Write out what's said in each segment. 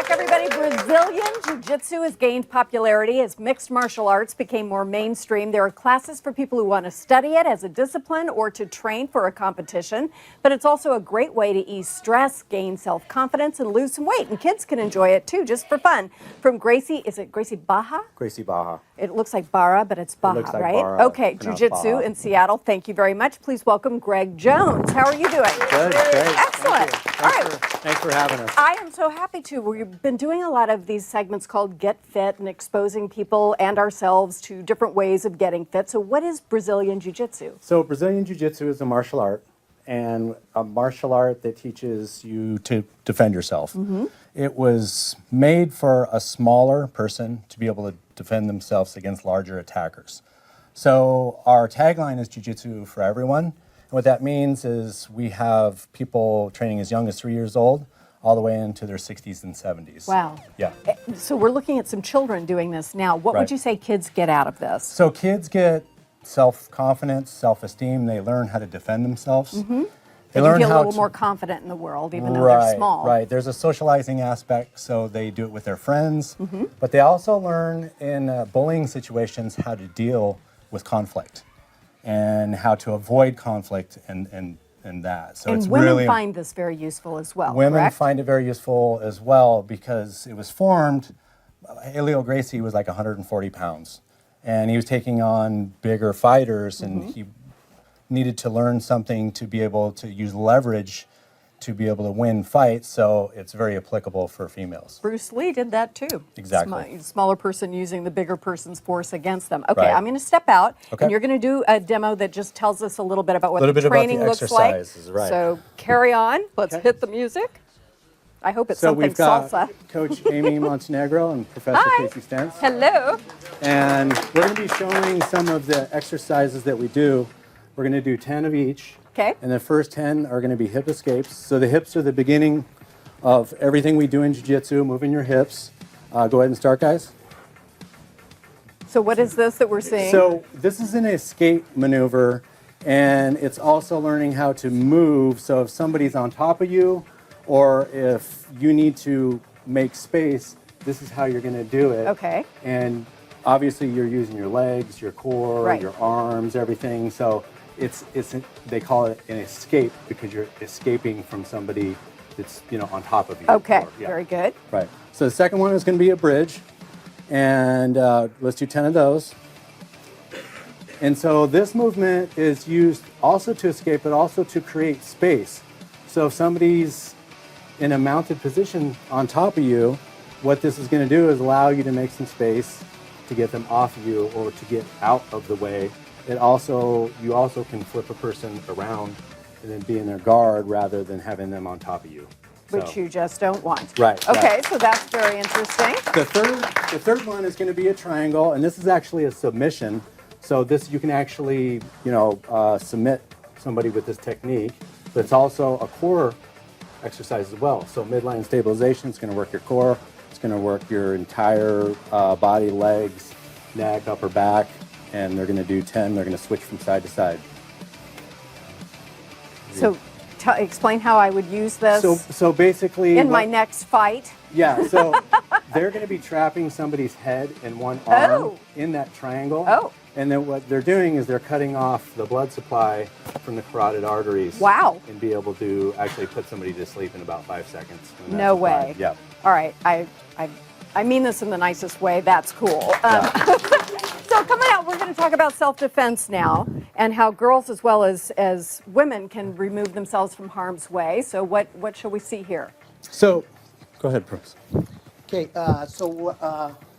back, everybody. Brazilian Jiu-Jitsu has gained popularity as mixed martial arts became more mainstream. There are classes for people who want to study it as a discipline or to train for a competition. But it's also a great way to ease stress, gain self-confidence, and lose some weight. And kids can enjoy it, too, just for fun. From Gracie, is it Gracie Baja? Gracie Baja. It looks like Barra, but it's Baja, like right? Barra, okay, Jiu-Jitsu in Seattle. Thank you very much. Please welcome Greg Jones. How are you doing? Good, great. Excellent. Thanks for having us. I am so happy to. We've been doing a lot of these segments called Get Fit and exposing people and ourselves to different ways of getting fit. So what is Brazilian Jiu-Jitsu? So Brazilian Jiu-Jitsu is a martial art, and a martial art that teaches you to defend yourself. Mm-hmm. It was made for a smaller person to be able to defend themselves against larger attackers. So our tagline is Jiu-Jitsu for everyone. And what that means is we have people training as young as 3 years old all the way into their 60s and 70s. Wow. Yeah. So we're looking at some children doing this now. What would you say kids get out of this? So kids get self-confidence, self-esteem. They learn how to defend themselves. Mm-hmm. They learn feel a little more confident in the world, even though they're small. Right. There's a socializing aspect, so they do it with their friends. Mm-hmm. But they also learn in bullying situations how to deal with conflict and how to avoid conflict and that. So and it's women really find this very useful as well. Women correct? find it very useful as well because it was formed. Helio Gracie was like 140 pounds, and he was taking on bigger fighters, and he needed to learn something to be able to use leverage to be able to win fights, so it's very applicable for females. Bruce Lee did that too. Exactly. Smaller person using the bigger person's force against them. Okay, Right. I'm going to step out, Okay. and you're going to do a demo that just tells us a little bit about what Little the bit about the training looks like. exercises, right. So carry on. Let's Okay. hit the music. I hope it's So something we've got salsa. Coach Amy Montenegro and Professor Hi. Casey Stentz. Hello. And we're going to be showing some of the exercises that we do. We're going to do 10 of each. Okay. And the first 10 are going to be hip escapes. So the hips are the beginning of everything we do in Jiu-Jitsu, moving your hips. Go ahead and start, guys. So what is this that we're seeing? So this is an escape maneuver, and it's also learning how to move. So if somebody's on top of you, or if you need to make space, this is how you're going to do it. Okay. And obviously you're using your legs, your core, Right. your arms, everything. So they call it an escape because you're escaping from somebody that's on top of you. Okay, Yeah. very good. Right. So the second one is going to be a bridge, and let's do 10 of those. And so this movement is used also to escape, but also to create space. So if somebody's in a mounted position on top of you, what this is going to do is allow you to make some space to get them off of you or to get out of the way. You also can flip a person around and then be in their guard rather than having them on top of you. Which you just don't want. Right. Okay, right. so that's very interesting. The third one is going to be a triangle, and this is actually a submission. So this you can actually submit somebody with this technique, but it's also a core exercise as well. So midline stabilization is going to work your core. It's going to work your entire body, legs, neck, upper back, and they're going to do 10. They're going to switch from side to side. So explain how I would use this So basically, in my next fight. Yeah, so they're going to be trapping somebody's head and one arm in that triangle. Oh. And then what they're doing is they're cutting off the blood supply from the carotid arteries. Wow. And be able to actually put somebody to sleep in about 5 seconds. No way. Yeah. All right, I mean this in the nicest way. That's cool. So coming out, we're going to talk about self-defense now and how girls as well as women can remove themselves from harm's way. So what shall we see here? So, go ahead, Bruce. Okay,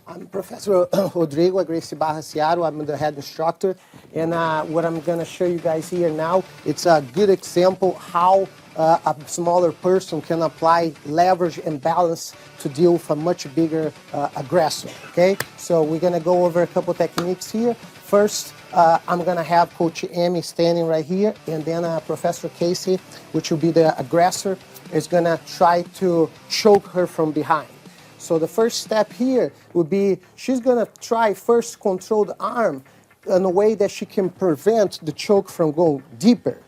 I'm Professor Rodrigo at Gracie Barra, Seattle. I'm the head instructor. And what I'm going to show you guys here now, it's a good example how a smaller person can apply leverage and balance to deal with a much bigger aggressor, okay? So we're going to go over a couple techniques here. First, I'm going to have Coach Amy standing right here, and then Professor Casey, which will be the aggressor, is going to try to choke her from behind. So the first step here would be she's going to try first control the arm in a way that she can prevent the choke from going deeper.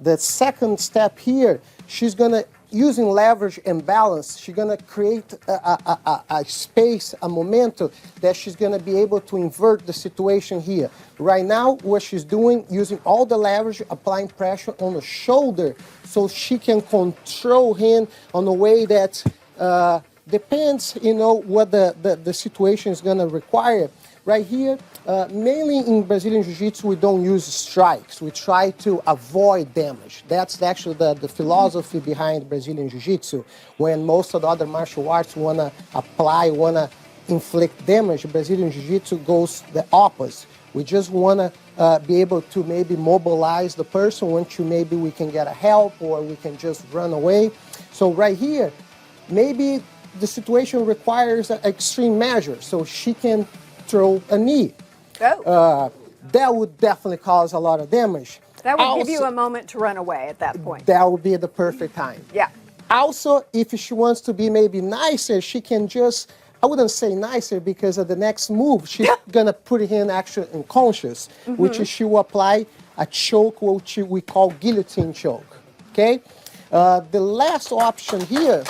The second step here, she's going to using leverage and balance, she's going to create a space, a momentum that she's going to be able to invert the situation here. Right now, what she's doing, using all the leverage, applying pressure on the shoulder so she can control him on a way that depends, what the situation is going to require. Right here, mainly in Brazilian Jiu-Jitsu, we don't use strikes. We try to avoid damage. That's actually the philosophy behind Brazilian Jiu-Jitsu. When most of the other martial arts want to inflict damage, Brazilian Jiu-Jitsu goes the opposite. We just want to be able to maybe mobilize the person once maybe we can get a help or we can just run away. So right here, maybe the situation requires an extreme measure, so she can throw a knee. Oh. That would definitely cause a lot of damage. That would give you a moment to run away at that point. That would be the perfect time. Yeah. Also, if she wants to be maybe nicer, she can just, I wouldn't say nicer because of the next move, she's going to put him actually unconscious, which is she will apply a choke, which we call guillotine choke. Okay? The last option here,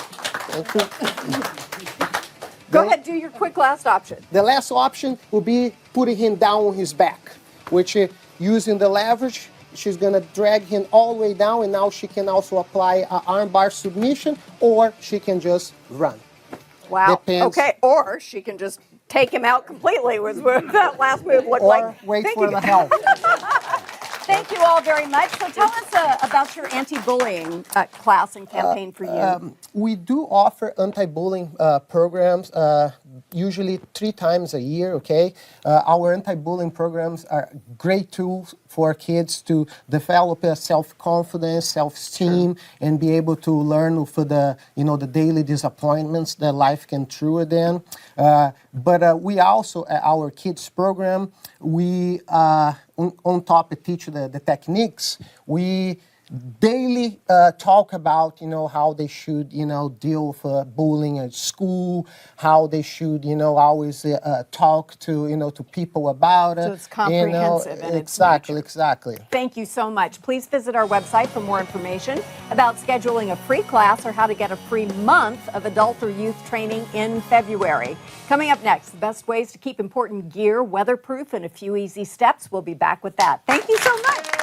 Go ahead, do your quick last option. the last option will be putting him down on his back, which using the leverage, she's going to drag him all the way down, and now she can also apply an armbar submission, or she can just run. Wow. Depends. Okay, or she can just take him out completely was what that last move looked Or like. wait Thank for you. the help. Thank you all very much. So tell us about your anti-bullying class and campaign for you. We do offer anti-bullying programs, usually 3 times a year, okay? Our anti-bullying programs are great tools for kids to develop a self-confidence, self-esteem, and be able to learn for the daily disappointments that life can throw at them. But we also, at our kids program, we, on top of teach the techniques, we daily talk about, how they should, deal with bullying at school, how they should, always talk to, to people about it. So it's comprehensive in its nature. Exactly. Thank you so much. Please visit our website for more information about scheduling a free class or how to get a free month of adult or youth training in February. Coming up next, the best ways to keep important gear weatherproof and a few easy steps. We'll be back with that. Thank you so much.